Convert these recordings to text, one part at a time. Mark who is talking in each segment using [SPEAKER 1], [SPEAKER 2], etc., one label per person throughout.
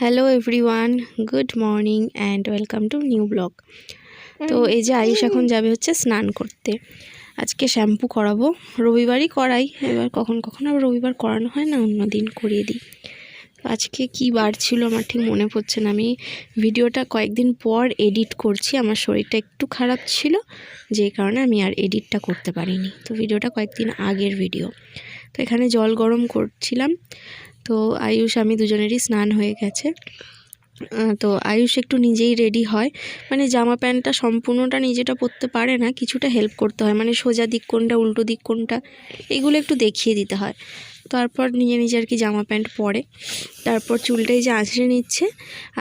[SPEAKER 1] Hello everyone, good morning and welcome to new blog. তো এই যে আয়ুষ এখন যাবে হচ্ছে স্নান করতে। আজকে শ্যাম্পু করাবো, রবিবারই করাই, এবার কখন কখন আবার রবিবার করানো হয় না, অন্য দিন করিয়ে দিই। আজকে কি বার ছিল আমার ঠিক মনে পড়ছে না। আমি ভিডিওটা কয়েকদিন পর এডিট করছি, আমার শরীরটা একটু খারাপ ছিল, যেই কারণে আমি আর এডিটটা করতে পারিনি। তো ভিডিওটা কয়েকদিন আগের ভিডিও। তো এখানে জল গরম করছিলাম। তো আয়ুষ আমি দুজনেরই স্নান হয়ে গেছে। তো আয়ুষ একটু নিজেই রেডি হয়, মানে জামা প্যান্টটা সম্পূর্ণটা নিজেটা পরতে পারে না, কিছুটা হেল্প করতে হয়, মানে সোজা দিক কোনটা উল্টো দিক কোনটা এগুলো একটু দেখিয়ে দিতে হয়। তারপর নিজে নিজে আর কি জামা প্যান্ট পরে। তারপর চুলটাই যে আঁচড়ে নিচ্ছে,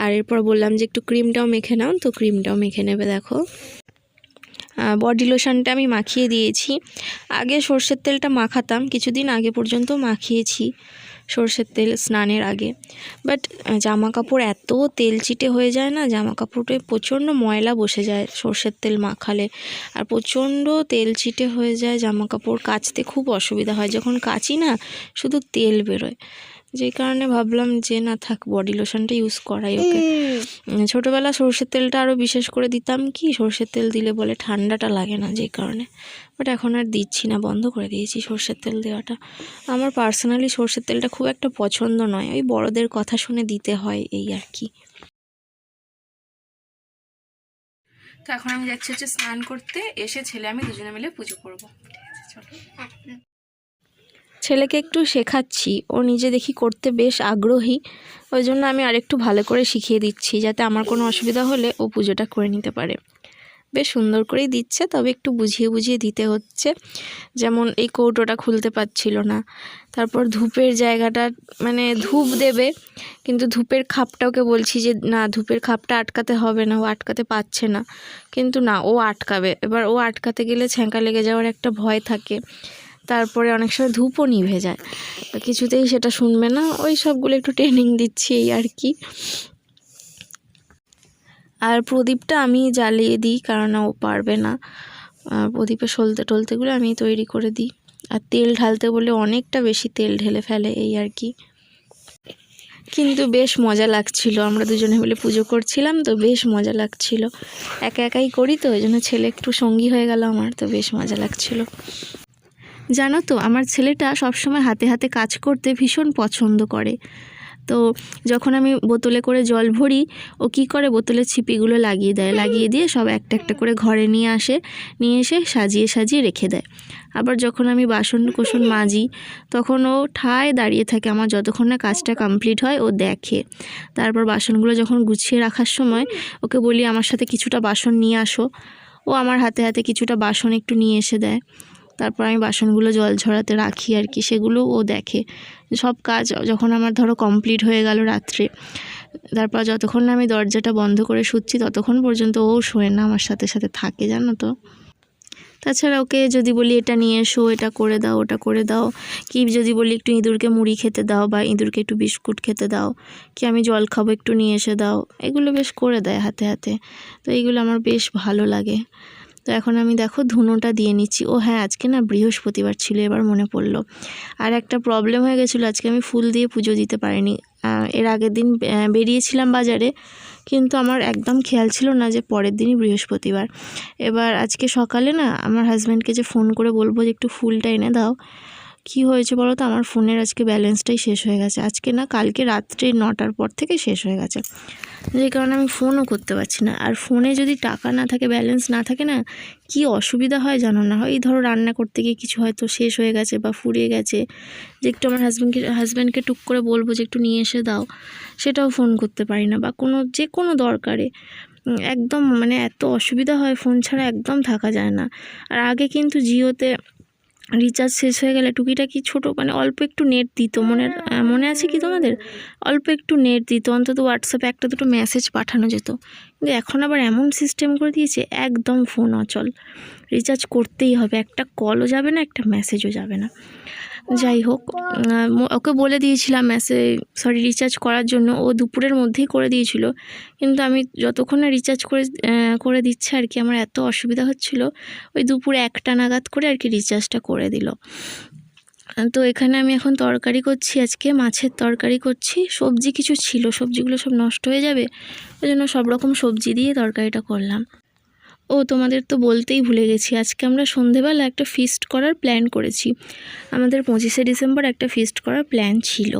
[SPEAKER 1] আর এরপর বললাম যে একটু ক্রিমটাও মেখে নাও, তো ক্রিমটাও মেখে নেবে। দেখো বডি লোশনটা আমি মাখিয়ে দিয়েছি। আগে সর্ষের তেলটা মাখাতাম, কিছুদিন আগে পর্যন্ত মাখিয়েছি সর্ষের তেল স্নানের আগে। বাট জামা কাপড় এত তেল চিটে হয়ে যায় না, জামা কাপড়ে প্রচণ্ড ময়লা বসে যায় সর্ষের তেল মাখালে, আর প্রচণ্ড তেল চিটে হয়ে যায় জামা কাপড়, কাচতে খুব অসুবিধা হয়। যখন কাচি না শুধু তেল বেরোয়, যেই কারণে ভাবলাম যে না থাক, বডি লোশনটা ইউজ করাই ওকে। ছোটোবেলা সর্ষের তেলটা আরও বিশেষ করে দিতাম, কি সর্ষের তেল দিলে বলে ঠান্ডাটা লাগে না, যেই কারণে। বাট এখন আর দিচ্ছি না, বন্ধ করে দিয়েছি সর্ষের তেল দেওয়াটা। আমার পার্সোনালি সর্ষের তেলটা খুব একটা পছন্দ নয়, ওই বড়দের কথা শুনে দিতে হয়, এই আর কি। তো এখন আমি যাচ্ছি হচ্ছে স্নান করতে, এসে ছেলে আমি দুজনে মিলে পুজো করবো। ঠিক আছে, চলো। ছেলেকে একটু শেখাচ্ছি, ও নিজে দেখি করতে বেশ আগ্রহী, ওই জন্য আমি আরেকটু ভালো করে শিখিয়ে দিচ্ছি, যাতে আমার কোনো অসুবিধা হলে ও পুজোটা করে নিতে পারে। বেশ সুন্দর করেই দিচ্ছে, তবে একটু বুঝিয়ে বুঝিয়ে দিতে হচ্ছে। যেমন এই কৌটোটা খুলতে পারছিল না, তারপর ধূপের জায়গাটা, মানে ধূপ দেবে কিন্তু ধূপের খাপটা ওকে বলছি যে না, ধূপের খাপটা আটকাতে হবে না, ও আটকাতে পারছে না, কিন্তু না, ও আটকাবে। এবার ও আটকাতে গেলে ছ্যাঁকা লেগে যাওয়ার একটা ভয় থাকে, তারপরে অনেক সময় ধূপও নিভে যায়, তো কিছুতেই সেটা শুনবে না। ওই সবগুলো একটু ট্রেনিং দিচ্ছি, এই আর কি। আর প্রদীপটা আমি জ্বালিয়ে দিই, কারণ ও পারবে না। প্রদীপে সলতে টলতেগুলো আমি তৈরি করে দিই। আর তেল ঢালতে বলে অনেকটা বেশি তেল ঢেলে ফেলে, এই আর কি। কিন্তু বেশ মজা লাগছিল, আমরা দুজনে মিলে পুজো করছিলাম তো বেশ মজা লাগছিল। একা একাই করি তো, ওই জন্য ছেলে একটু সঙ্গী হয়ে গেল আমার, তো বেশ মজা লাগছিল। জানো তো, আমার ছেলেটা সবসময় হাতে হাতে কাজ করতে ভীষণ পছন্দ করে। তো যখন আমি বোতলে করে জল ভরি, ও কী করে, বোতলের ছিপিগুলো লাগিয়ে দেয়, লাগিয়ে দিয়ে সব একটা একটা করে ঘরে নিয়ে আসে, নিয়ে এসে সাজিয়ে সাজিয়ে রেখে দেয়। আবার যখন আমি বাসন কোসন মাজি, তখন ও ঠায় দাঁড়িয়ে থাকে, আমার যতক্ষণ না কাজটা কমপ্লিট হয় ও দেখে। তারপর বাসনগুলো যখন গুছিয়ে রাখার সময় ওকে বলি আমার সাথে কিছুটা বাসন নিয়ে আসো, ও আমার হাতে হাতে কিছুটা বাসন একটু নিয়ে এসে দেয়। তারপর আমি বাসনগুলো জল ঝরাতে রাখি আর কি, সেগুলো ও দেখে। সব কাজ যখন আমার ধরো কমপ্লিট হয়ে গেল রাত্রে, তারপর যতক্ষণ না আমি দরজাটা বন্ধ করে শুচ্ছি ততক্ষণ পর্যন্ত ও শোয় না, আমার সাথে সাথে থাকে, জানো তো। তাছাড়া ওকে যদি বলি এটা নিয়ে এসো, এটা করে দাও, ওটা করে দাও, কি যদি বলি একটু ইঁদুরকে মুড়ি খেতে দাও বা ইঁদুরকে একটু বিস্কুট খেতে দাও, কি আমি জল খাবো একটু নিয়ে এসে দাও, এগুলো বেশ করে দেয় হাতে হাতে। তো এইগুলো আমার বেশ ভালো লাগে। তো এখন আমি দেখো ধুনোটা দিয়ে নিচ্ছি। ও হ্যাঁ, আজকে না বৃহস্পতিবার ছিল, এবার মনে পড়লো। আর একটা প্রবলেম হয়ে গেছিলো, আজকে আমি ফুল দিয়ে পুজো দিতে পারিনি। এর আগের দিন বেরিয়েছিলাম বাজারে, কিন্তু আমার একদম খেয়াল ছিল না যে পরের দিনই বৃহস্পতিবার। এবার আজকে সকালে না আমার হাজব্যান্ডকে যে ফোন করে বলবো যে একটু ফুলটা এনে দাও, কি হয়েছে বলো তো, আমার ফোনের আজকে ব্যালেন্সটাই শেষ হয়ে গেছে। আজকে না, কালকে রাত্রে 9টার পর থেকে শেষ হয়ে গেছে, যে কারণে আমি ফোনও করতে পারছি না। আর ফোনে যদি টাকা না থাকে, ব্যালেন্স না থাকে না, কি অসুবিধা হয় জানো না। হয় ধরো রান্না করতে গিয়ে কিছু হয়তো শেষ হয়ে গেছে বা ফুরিয়ে গেছে, যে একটু আমার হাজব্যান্ডকে টুক করে বলবো যে একটু নিয়ে এসে দাও, সেটাও ফোন করতে পারি না। বা যে কোনো দরকারে একদম, মানে এত অসুবিধা হয়, ফোন ছাড়া একদম থাকা যায় না। আর আগে কিন্তু জিওতে রিচার্জ শেষ হয়ে গেলে টুকিটাকি ছোটো, মানে অল্প একটু নেট দিত, মনে আছে কি তোমাদের? অল্প একটু নেট দিত, অন্তত হোয়াটসঅ্যাপে একটা দুটো মেসেজ পাঠানো যেত। কিন্তু এখন আবার এমন সিস্টেম করে দিয়েছে, একদম ফোন অচল, রিচার্জ করতেই হবে, একটা কলও যাবে না, একটা মেসেজও যাবে না। যাই হোক, ওকে বলে দিয়েছিলাম রিচার্জ করার জন্য, ও দুপুরের মধ্যেই করে দিয়েছিল। কিন্তু আমি যতক্ষণ না রিচার্জ করে দিচ্ছে আর কি, আমার এত অসুবিধা হচ্ছিল, ওই দুপুর 1টা নাগাদ করে আর কি রিচার্জটা করে দিল। তো এখানে আমি এখন তরকারি করছি, আজকে মাছের তরকারি করছি। সবজি কিছু ছিল, সবজিগুলো সব নষ্ট হয়ে যাবে, ওই জন্য সব রকম সবজি দিয়ে তরকারিটা করলাম। ও তোমাদের তো বলতেই ভুলে গেছি, আজকে আমরা সন্ধেবেলা একটা ফিস্ট করার প্ল্যান করেছি। আমাদের 25শে ডিসেম্বর একটা ফিস্ট করার প্ল্যান ছিল,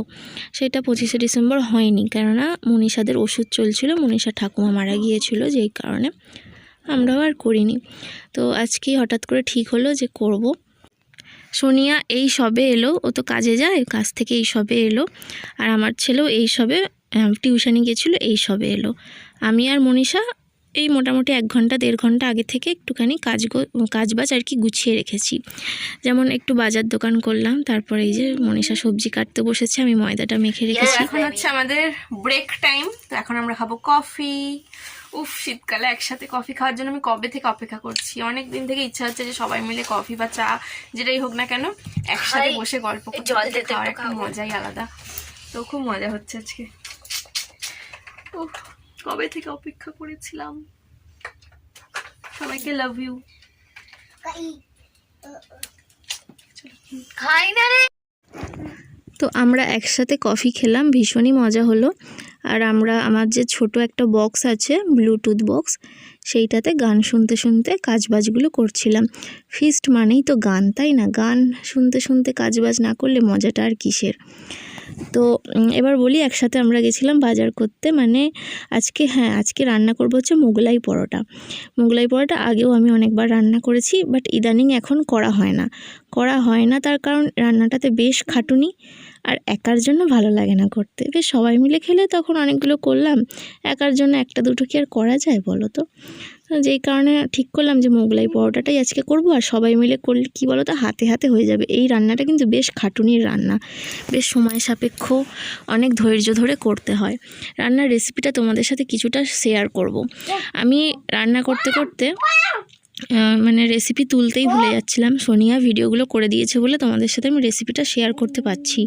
[SPEAKER 1] সেটা 25শে ডিসেম্বর হয়নি, কেননা মনীষাদের ওষুধ চলছিল, মনীষা ঠাকুমা মারা গিয়েছিল, যেই কারণে আমরাও আর করিনি। তো আজকেই হঠাৎ করে ঠিক হলো যে করব। সোনিয়া এই সবে এলো, ও তো কাজে যায়, কাজ থেকে এই সবে এলো। আর আমার ছেলেও এই সবে টিউশনি গেছিলো, এই সবে এলো। আমি আর মনীষা এই মোটামুটি 1 ঘন্টা 1.5 ঘন্টা আগে থেকে একটুখানি কাজবাজ আর কি গুছিয়ে রেখেছি। যেমন একটু বাজার দোকান করলাম, তারপরে এই যে মনীষা সবজি কাটতে বসেছে, আমি ময়দাটা মেখে রেখেছি। এখন হচ্ছে আমাদের ব্রেক টাইম, তো এখন আমরা খাবো কফি। উফ, শীতকালে একসাথে কফি খাওয়ার জন্য আমি কবে থেকে অপেক্ষা করছি। অনেক দিন থেকে ইচ্ছা হচ্ছে যে সবাই মিলে কফি বা চা যেটাই হোক না কেন একসাথে বসে গল্প করতে, খাওয়ার একটা মজাই আলাদা। তো খুব মজা হচ্ছে আজকে। উফ, কবে থেকে অপেক্ষা করেছিলাম। সবাইকে লাভ ইউ। তো আমরা একসাথে কফি খেলাম, ভীষণই মজা হলো। আর আমার যে ছোট একটা বক্স আছে, ব্লুটুথ বক্স, সেইটাতে গান শুনতে শুনতে কাজবাজগুলো করছিলাম। ফিস্ট মানেই তো গান, তাই না? গান শুনতে শুনতে কাজবাজ না করলে মজাটা আর কিসের। তো এবার বলি, একসাথে আমরা গেছিলাম বাজার করতে, মানে আজকে রান্না করবো হচ্ছে মোগলাই পরোটা। মোগলাই পরোটা আগেও আমি অনেকবার রান্না করেছি, বাট ইদানিং এখন করা হয় না। তার কারণ রান্নাটাতে বেশ খাটুনি, আর একার জন্য ভালো লাগে না করতে। বেশ সবাই মিলে খেলে তখন অনেকগুলো করলাম, একার জন্য একটা দুটো কি আর করা যায় বলো তো? যেই কারণে ঠিক করলাম যে মোগলাই পরোটাটাই আজকে করব। আর সবাই মিলে করলে কি বলো তো, হাতে হাতে হয়ে যাবে। এই রান্নাটা কিন্তু বেশ খাটুনির রান্না, বেশ সময় সাপেক্ষ, অনেক ধৈর্য ধরে করতে হয়। রান্নার রেসিপিটা তোমাদের সাথে কিছুটা শেয়ার করব। আমি রান্না করতে করতে মানে রেসিপি তুলতেই ভুলে যাচ্ছিলাম। সোনিয়া ভিডিওগুলো করে দিয়েছে বলে তোমাদের সাথে আমি রেসিপিটা শেয়ার করতে পারছি,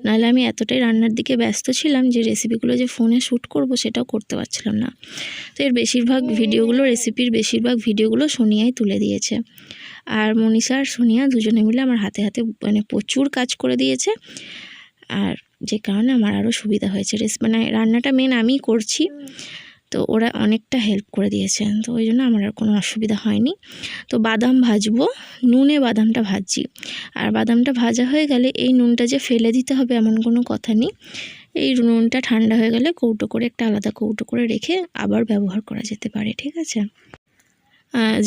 [SPEAKER 1] নাহলে আমি এতটাই রান্নার দিকে ব্যস্ত ছিলাম যে রেসিপিগুলো যে ফোনে শ্যুট করব সেটাও করতে পারছিলাম না। তো রেসিপির বেশিরভাগ ভিডিওগুলো সোনিয়াই তুলে দিয়েছে। আর মনীষা আর সোনিয়া দুজনে মিলে আমার হাতে হাতে মানে প্রচুর কাজ করে দিয়েছে, আর যে কারণে আমার আরও সুবিধা হয়েছে। মানে রান্নাটা মেন আমিই করছি, তো ওরা অনেকটা হেল্প করে দিয়েছে, তো ওই জন্য আমার আর কোনো অসুবিধা হয়নি। তো বাদাম ভাজবো, নুনে বাদামটা ভাজছি। আর বাদামটা ভাজা হয়ে গেলে এই নুনটা যে ফেলে দিতে হবে এমন কোনো কথা নেই। এই নুনটা ঠান্ডা হয়ে গেলে একটা আলাদা কৌটো করে রেখে আবার ব্যবহার করা যেতে পারে, ঠিক আছে?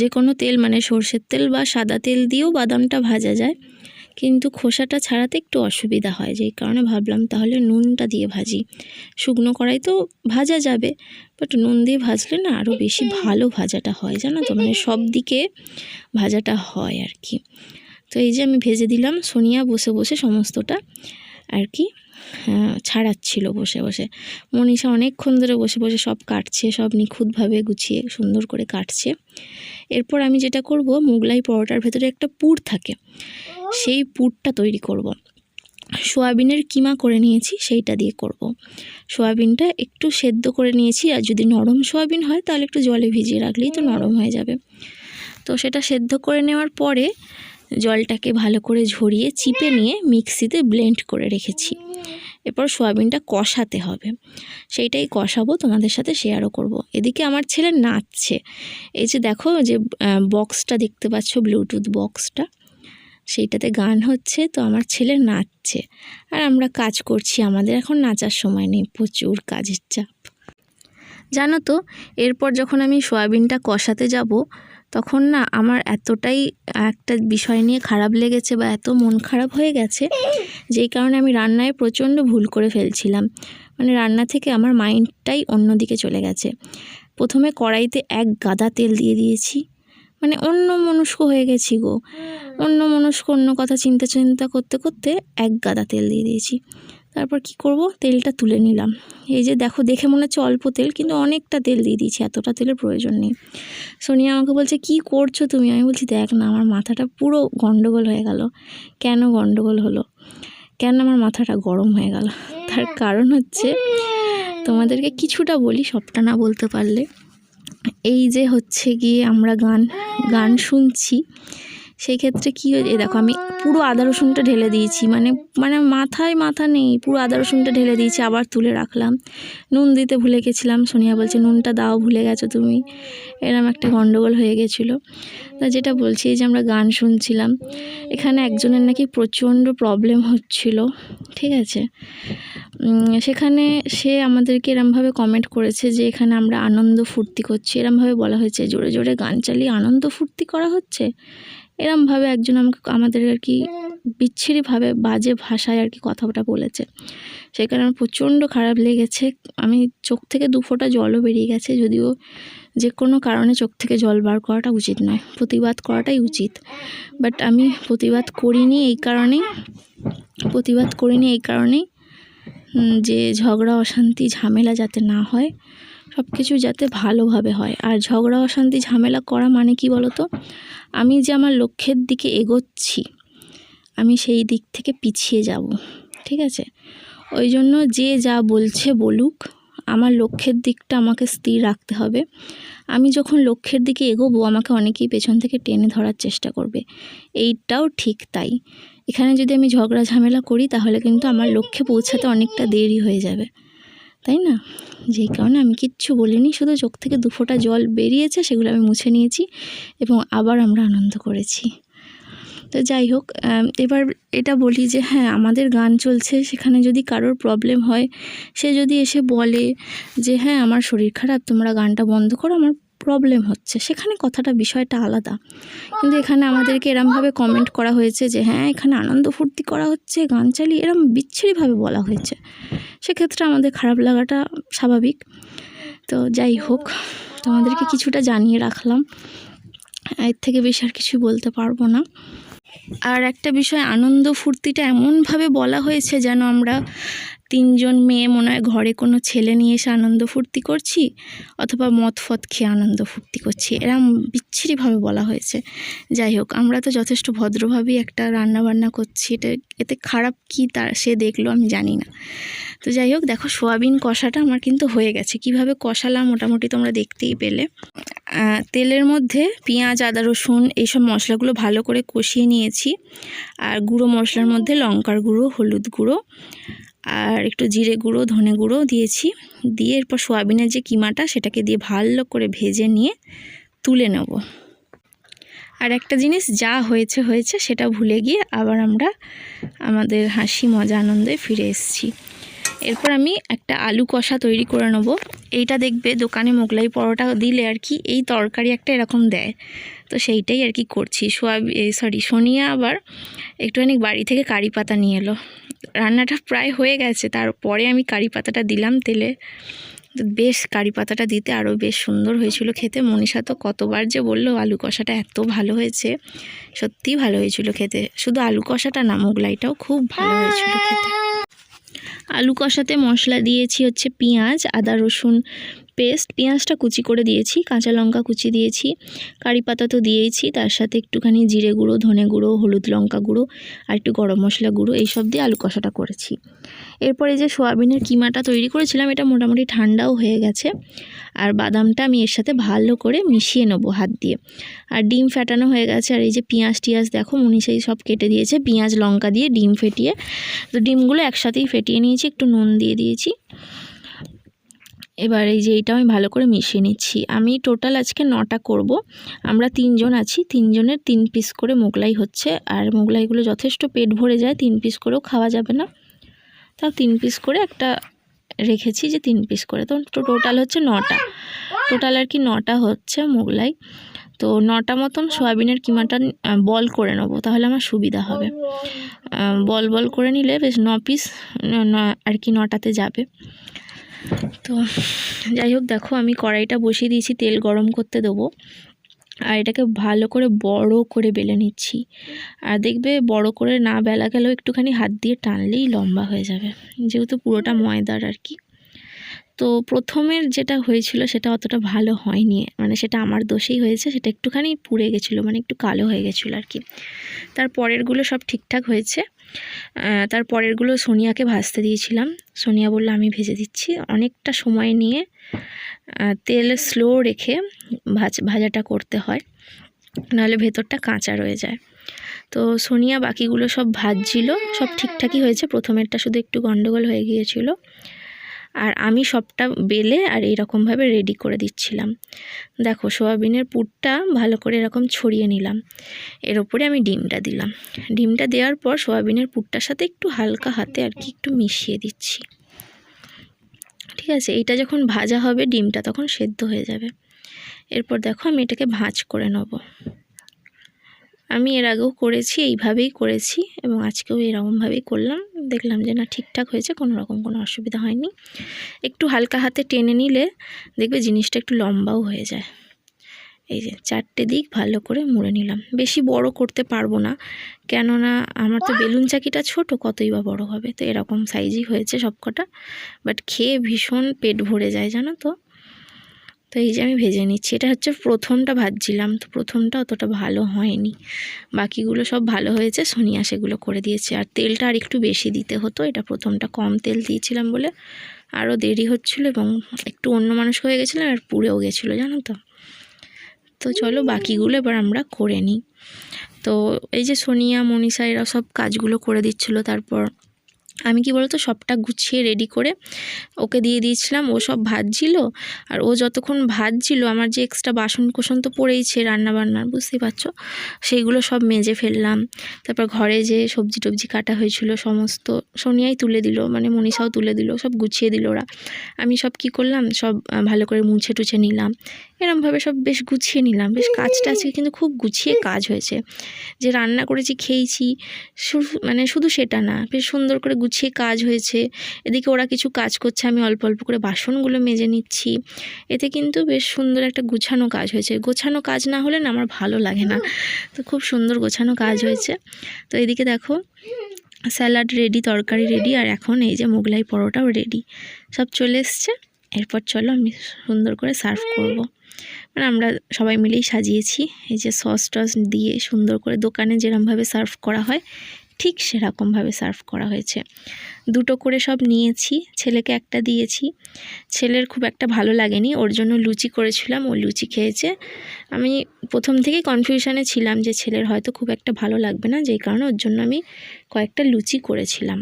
[SPEAKER 1] যে কোনো তেল, মানে সর্ষের তেল বা সাদা তেল দিয়েও বাদামটা ভাজা যায়, কিন্তু খোসাটা ছাড়াতে একটু অসুবিধা হয়, যেই কারণে ভাবলাম তাহলে নুনটা দিয়ে ভাজি। শুকনো কড়াই তো ভাজা যাবে, বাট নুন দিয়ে ভাজলে না আরও বেশি ভালো ভাজাটা হয়, জানো তো? মানে সব দিকে ভাজাটা হয় আর কি। তো এই যে আমি ভেজে দিলাম, সোনিয়া বসে বসে সমস্তটা আর কি ছাড়াচ্ছিল বসে বসে। মনীষা অনেকক্ষণ ধরে বসে বসে সব কাটছে, সব নিখুঁতভাবে গুছিয়ে সুন্দর করে কাটছে। এরপর আমি যেটা করব, মোগলাই পরোটার ভেতরে একটা পুর থাকে, সেই পুরটা তৈরি করব। সোয়াবিনের কিমা করে নিয়েছি, সেইটা দিয়ে করব। সোয়াবিনটা একটু সেদ্ধ করে নিয়েছি, আর যদি নরম সোয়াবিন হয় তাহলে একটু জলে ভিজিয়ে রাখলেই তো নরম হয়ে যাবে। তো সেটা সেদ্ধ করে নেওয়ার পরে জলটাকে ভালো করে ঝরিয়ে চিপে নিয়ে মিক্সিতে ব্লেন্ড করে রেখেছি। এরপর সোয়াবিনটা কষাতে হবে, সেইটাই কষাবো, তোমাদের সাথে শেয়ারও করব। এদিকে আমার ছেলে নাচছে, এই যে দেখো যে বক্সটা দেখতে পাচ্ছ, ব্লুটুথ বক্সটা, সেইটাতে গান হচ্ছে, তো আমার ছেলে নাচছে আর আমরা কাজ করছি। আমাদের এখন নাচার সময় নেই, প্রচুর কাজের চাপ, জানো তো। এরপর যখন আমি সোয়াবিনটা কষাতে যাব, তখন না আমার এতটাই একটা বিষয় নিয়ে খারাপ লেগেছে, বা এত মন খারাপ হয়ে গেছে, যেই কারণে আমি রান্নায় প্রচণ্ড ভুল করে ফেলছিলাম। মানে রান্না থেকে আমার মাইন্ডটাই অন্যদিকে চলে গেছে। প্রথমে কড়াইতে এক গাদা তেল দিয়ে দিয়েছি, মানে অন্যমনস্ক হয়ে গেছি গো, অন্য কথা চিন্তা করতে করতে এক গাদা তেল দিয়ে দিয়েছি। তারপর কি করব, তেলটা তুলে নিলাম। এই যে দেখে মনে হচ্ছে অল্প তেল, কিন্তু অনেকটা তেল দিয়ে দিয়েছি, এতটা তেলের প্রয়োজন নেই। সোনিয়া আমাকে বলছে কি করছো তুমি? আমি বলছি দেখ না, আমার মাথাটা পুরো গন্ডগোল হয়ে গেল। কেন গন্ডগোল হলো, কেন আমার মাথাটা গরম হয়ে গেল? তার কারণ হচ্ছে, তোমাদেরকে কিছুটা বলি, সবটা না বলতে পারলে। এই যে হচ্ছে গিয়ে আমরা গান শুনছি, সেই ক্ষেত্রে কী হয়েছে, দেখো আমি পুরো আদা রসুনটা ঢেলে দিয়েছি, মানে মাথা নেই, পুরো আদা রসুনটা ঢেলে দিয়েছি, আবার তুলে রাখলাম। নুন দিতে ভুলে গেছিলাম, সোনিয়া বলছে নুনটা দাও, ভুলে গেছো তুমি। এরম একটা গন্ডগোল হয়ে গেছিলো। তা যেটা বলছি, এই যে আমরা গান শুনছিলাম, এখানে একজনের নাকি প্রচণ্ড প্রবলেম হচ্ছিল, ঠিক আছে। সেখানে সে আমাদেরকে এরমভাবে কমেন্ট করেছে যে এখানে আমরা আনন্দ ফুর্তি করছি, এরমভাবে বলা হয়েছে, জোরে জোরে গান চালিয়ে আনন্দ ফুর্তি করা হচ্ছে, এরমভাবে একজন আমাদের আর কি বিচ্ছিরিভাবে বাজে ভাষায় আর কি কথাটা বলেছে। সেখানে আমার প্রচণ্ড খারাপ লেগেছে, আমি চোখ থেকে 2 ফোঁটা জলও বেরিয়ে গেছে। যদিও যে কোনো কারণে চোখ থেকে জল বার করাটা উচিত নয়, প্রতিবাদ করাটাই উচিত, বাট আমি প্রতিবাদ করিনি এই কারণেই যে ঝগড়া অশান্তি ঝামেলা যাতে না হয়, সব কিছু যাতে ভালোভাবে হয়। আর ঝগড়া অশান্তি ঝামেলা করা মানে কি বলো তো, আমি যে আমার লক্ষ্যের দিকে এগোচ্ছি, আমি সেই দিক থেকে পিছিয়ে যাব, ঠিক আছে। ওই জন্য যে যা বলছে বলুক, আমার লক্ষ্যের দিকটা আমাকে স্থির রাখতে হবে। আমি যখন লক্ষ্যের দিকে এগোবো, আমাকে অনেকেই পেছন থেকে টেনে ধরার চেষ্টা করবে, এইটাও ঠিক তাই। এখানে যদি আমি ঝগড়া ঝামেলা করি, তাহলে কিন্তু আমার লক্ষ্যে পৌঁছাতে অনেকটা দেরি হয়ে যাবে, তাই না। যেই কারণে আমি কিচ্ছু বলিনি, শুধু চোখ থেকে 2 ফোঁটা জল বেরিয়েছে, সেগুলো আমি মুছে নিয়েছি এবং আবার আমরা আনন্দ করেছি। তো যাই হোক, এবার এটা বলি যে হ্যাঁ, আমাদের গান চলছে, সেখানে যদি কারোর প্রবলেম হয়, সে যদি এসে বলে যে হ্যাঁ আমার শরীর খারাপ, তোমরা গানটা বন্ধ করো, আমার প্রবলেম হচ্ছে, সেখানে বিষয়টা আলাদা। কিন্তু এখানে আমাদেরকে এরমভাবে কমেন্ট করা হয়েছে যে হ্যাঁ এখানে আনন্দ ফুর্তি করা হচ্ছে, গান চালিয়ে, এরম বিচ্ছিরিভাবে বলা হয়েছে। সেক্ষেত্রে আমাদের খারাপ লাগাটা স্বাভাবিক। তো যাই হোক, তোমাদেরকে কিছুটা জানিয়ে রাখলাম, এর থেকে বেশি আর কিছু বলতে পারবো না। আর একটা বিষয়, আনন্দ ফুর্তিটা এমনভাবে বলা হয়েছে যেন আমরা 3 জন মেয়ে মনে হয় ঘরে কোনো ছেলে নিয়ে এসে আনন্দ ফুর্তি করছি, অথবা মদ ফদ খেয়ে আনন্দ ফুর্তি করছি, এরম বিচ্ছিরিভাবে বলা হয়েছে। যাই হোক, আমরা তো যথেষ্ট ভদ্রভাবেই একটা রান্নাবান্না করছি, এতে খারাপ কি সে দেখলো আমি জানি না। তো যাই হোক, দেখো সোয়াবিন কষাটা আমার কিন্তু হয়ে গেছে। কিভাবে কষালাম মোটামুটি তোমরা দেখতেই পেলে। তেলের মধ্যে পেঁয়াজ, আদা, রসুন এইসব মশলাগুলো ভালো করে কষিয়ে নিয়েছি। আর গুঁড়ো মশলার মধ্যে লঙ্কার গুঁড়ো, হলুদ গুঁড়ো আর একটু জিরে গুঁড়ো, ধনে গুঁড়ো দিয়েছি। দিয়ে এরপর সোয়াবিনের যে কিমাটা, সেটাকে দিয়ে ভালো করে ভেজে নিয়ে তুলে নেব। আর একটা জিনিস, যা হয়েছে সেটা ভুলে গিয়ে আবার আমরা আমাদের হাসি মজা আনন্দে ফিরে এসেছি। এরপর আমি একটা আলু কষা তৈরি করে নেব। এইটা দেখবে দোকানে মোগলাই পরোটা দিলে আর কি এই তরকারি একটা এরকম দেয়, তো সেইটাই আর কি করছি। সোনিয়া আবার একটুখানি বাড়ি থেকে কারি পাতা নিয়ে এলো। রান্নাটা প্রায় হয়ে গেছে, তারপরে আমি কারি পাতাটা দিলাম তেলে। বেশ, কারি পাতাটা দিতে আরও বেশ সুন্দর হয়েছিল খেতে। মনীষা তো কতবার যে বললো আলু কষাটা এত ভালো হয়েছে, সত্যিই ভালো হয়েছিল খেতে। শুধু আলু কষাটা না, মোগলাইটাও খুব ভালো হয়েছিল খেতে। আলু কষাতে মশলা দিয়েছি হচ্ছে পেঁয়াজ, আদা রসুন পেস্ট, পেঁয়াজটা কুচি করে দিয়েছি, কাঁচা লঙ্কা কুচি দিয়েছি, কারি পাতা তো দিয়েছি, তার সাথে একটুখানি জিরে গুঁড়ো, ধনে গুঁড়ো, হলুদ লঙ্কা গুঁড়ো আর একটু গরম মশলা গুঁড়ো, এইসব দিয়ে আলু কষাটা করেছি। এরপরে যে সোয়াবিনের কিমাটা তৈরি করেছিলাম, এটা মোটামুটি ঠান্ডাও হয়ে গেছে। আর বাদামটা আমি এর সাথে ভালো করে মিশিয়ে নেবো হাত দিয়ে। আর ডিম ফেটানো হয়ে গেছে। আর এই যে পেঁয়াজ টিয়াজ দেখো মনীষাই সব কেটে দিয়েছে, পেঁয়াজ লঙ্কা দিয়ে ডিম ফেটিয়ে, তো ডিমগুলো একসাথেই ফেটিয়ে নিয়েছি, একটু নুন দিয়ে দিয়েছি। এবার এই যে এইটা আমি ভালো করে মিশিয়ে নিচ্ছি। আমি টোটাল আজকে 9টা করব। আমরা 3 জন আছি, 3 জনের 3 পিস করে মোগলাই হচ্ছে। আর মোগলাইগুলো যথেষ্ট পেট ভরে যায়, 3 পিস করেও খাওয়া যাবে না, তাও 3 পিস করে একটা রেখেছি, যে 3 পিস করে, তো টোটাল হচ্ছে 9টা। টোটাল আর কি 9টা হচ্ছে মোগলাই। তো 9টা মতন সয়াবিনের কিমাটা বল করে নেব, তাহলে আমার সুবিধা হবে। বল করে নিলে বেশ 9 পিস আর কি 9টাতে যাবে। তো যাই হোক, দেখো আমি কড়াইটা বসিয়ে দিয়েছি, তেল গরম করতে দেবো। আর এটাকে ভালো করে বড় করে বেলে নিচ্ছি। আর দেখবে বড় করে না বেলা গেলেও একটুখানি হাত দিয়ে টানলেই লম্বা হয়ে যাবে, যেহেতু পুরোটা ময়দার আর কি। তো প্রথমের যেটা হয়েছিল সেটা অতটা ভালো হয়নি, মানে সেটা আমার দোষেই হয়েছে, সেটা একটুখানি পুড়ে গেছিলো, মানে একটু কালো হয়ে গেছিলো আর কি। তার পরেরগুলো সব ঠিকঠাক হয়েছে। তার পরেরগুলো সোনিয়াকে ভাজতে দিয়েছিলাম, সোনিয়া বললো আমি ভেজে দিচ্ছি। অনেকটা সময় নিয়ে তেল স্লো রেখে ভাজাটা করতে হয়। নাহলে ভেতরটা কাঁচা রয়ে যায়। তো সোনিয়া বাকিগুলো সব ভাজছিল, সব ঠিকঠাকই হয়েছে, প্রথমেরটা শুধু একটু গন্ডগোল হয়ে গিয়েছিল। আর আমি সবটা বেলে আর এইরকমভাবে রেডি করে দিচ্ছিলাম। দেখো সোয়াবিনের পুরটা ভালো করে এরকম ছড়িয়ে নিলাম, এর ওপরে আমি ডিমটা দিলাম। ডিমটা দেওয়ার পর সোয়াবিনের পুরটার সাথে একটু হালকা হাতে আর কি একটু মিশিয়ে দিচ্ছি। ঠিক আছে, এইটা যখন ভাজা হবে ডিমটা তখন সেদ্ধ হয়ে যাবে। এরপর দেখো আমি এটাকে ভাঁজ করে নেব। আমি এর আগেও করেছি, এইভাবেই করেছি এবং আজকেও এরকমভাবেই করলাম। দেখলাম যে না ঠিকঠাক হয়েছে, কোনো রকম কোনো অসুবিধা হয়নি। একটু হালকা হাতে টেনে নিলে দেখবে জিনিসটা একটু লম্বাও হয়ে যায়। এই যে 4টে দিক ভালো করে মুড়ে নিলাম। বেশি বড় করতে পারবো না, কেননা আমার তো বেলুন চাকিটা ছোট, কতই বা বড় হবে। তো এরকম সাইজই হয়েছে সবকটা, বাট খেয়ে ভীষণ পেট ভরে যায় জানো তো। তো এই যে আমি ভেজে নিচ্ছি, এটা হচ্ছে প্রথমটা ভাজছিলাম, তো প্রথমটা অতটা ভালো হয়নি, বাকিগুলো সব ভালো হয়েছে। সোনিয়া সেগুলো করে দিয়েছে। আর তেলটা আর একটু বেশি দিতে হতো, এটা প্রথমটা কম তেল দিয়েছিলাম বলে আরও দেরি হচ্ছিলো এবং একটু অন্য মানুষ হয়ে গেছিলাম আর পুড়েও গেছিলো জানো তো। তো চলো বাকিগুলো এবার আমরা করে নিই। তো এই যে সোনিয়া মনীষা এরা সব কাজগুলো করে দিচ্ছিলো। তারপর আমি কি বলতো সবটা গুছিয়ে রেডি করে ওকে দিয়ে দিয়েছিলাম, ও সব ভাজছিল। আর ও যতক্ষণ ভাজছিল আমার যে এক্সট্রা বাসন কোসন তো পড়েইছে রান্নাবান্নার, বুঝতেই পারছো, সেইগুলো সব মেজে ফেললাম। তারপর ঘরে যে সবজি টবজি কাটা হয়েছিল সমস্ত সোনিয়াই তুলে দিল, মানে মনীষাও তুলে দিল, সব গুছিয়ে দিল ওরা। আমি সব কি করলাম, সব ভালো করে মুছে টুছে নিলাম, এরমভাবে সব বেশ গুছিয়ে নিলাম। বেশ কাজটা আজকে কিন্তু খুব গুছিয়ে কাজ হয়েছে। যে রান্না করেছি খেয়েছি মানে শুধু সেটা না, বেশ সুন্দর করে গুছিয়ে কাজ হয়েছে। এদিকে ওরা কিছু কাজ করছে, আমি অল্প অল্প করে বাসনগুলো মেজে নিচ্ছি। এতে কিন্তু বেশ সুন্দর একটা গুছানো কাজ হয়েছে। গোছানো কাজ না হলে না আমার ভালো লাগে না, তো খুব সুন্দর গোছানো কাজ হয়েছে। তো এদিকে দেখো স্যালাড রেডি, তরকারি রেডি, আর এখন এই যে মোগলাই পরোটাও রেডি, সব চলে এসছে। এরপর চলো আমি সুন্দর করে সার্ভ করব। মানে আমরা সবাই মিলেই সাজিয়েছি, এই যে সস টস দিয়ে সুন্দর করে দোকানে যেরকমভাবে সার্ভ করা হয় ঠিক সেরকমভাবে সার্ভ করা হয়েছে। 2টো করে সব নিয়েছি, ছেলেকে একটা দিয়েছি। ছেলের খুব একটা ভালো লাগেনি, ওর জন্য লুচি করেছিলাম, ও লুচি খেয়েছে। আমি প্রথম থেকেই কনফিউশনে ছিলাম যে ছেলের হয়তো খুব একটা ভালো লাগবে না, যেই কারণে ওর জন্য আমি কয়েকটা লুচি করেছিলাম।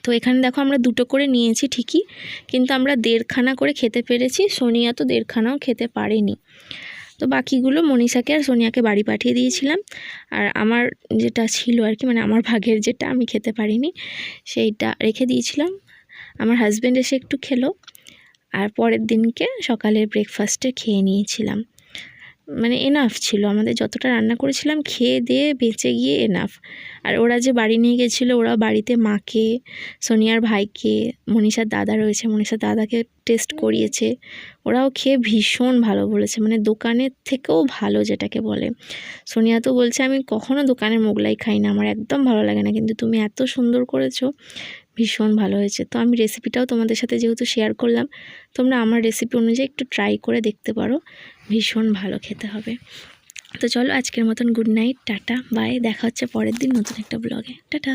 [SPEAKER 1] তো এখানে দেখো আমরা 2টো করে নিয়েছি ঠিকই, কিন্তু আমরা 1.5খানা করে খেতে পেরেছি। সোনিয়া তো 1.5খানাও খেতে পারেনি। তো বাকিগুলো মনীষাকে আর সোনিয়াকে বাড়ি পাঠিয়ে দিয়েছিলাম। আর আমার যেটা ছিল আর কি, মানে আমার ভাগের যেটা আমি খেতে পারিনি সেইটা রেখে দিয়েছিলাম। আমার হাজব্যান্ড এসে একটু খেলো, আর পরের দিনকে সকালের ব্রেকফাস্টে খেয়ে নিয়েছিলাম। মানে এনাফ ছিল, আমাদের যতটা রান্না করেছিলাম খেয়ে দিয়ে বেঁচে গিয়ে এনাফ। আর ওরা যে বাড়ি নিয়ে গেছিলো, ওরা বাড়িতে মাকে, সোনিয়ার ভাইকে, মনীষার দাদা রয়েছে, মনীষার দাদাকে টেস্ট করিয়েছে। ওরাও খেয়ে ভীষণ ভালো বলেছে, মানে দোকানের থেকেও ভালো যেটাকে বলে। সোনিয়া তো বলছে আমি কখনো দোকানের মোগলাই খাই না, আমার একদম ভালো লাগে না, কিন্তু তুমি এত সুন্দর করেছো, ভীষণ ভালো হয়েছে। তো আমি রেসিপিটাও তোমাদের সাথে যেহেতু শেয়ার করলাম, তোমরা আমার রেসিপি অনুযায়ী একটু ট্রাই করে দেখতে পারো, ভীষণ ভালো খেতে হবে। তো চলো আজকের মতন গুড নাইট, টাটা বাই, দেখা হচ্ছে পরের দিন নতুন একটা ব্লগে। টাটা।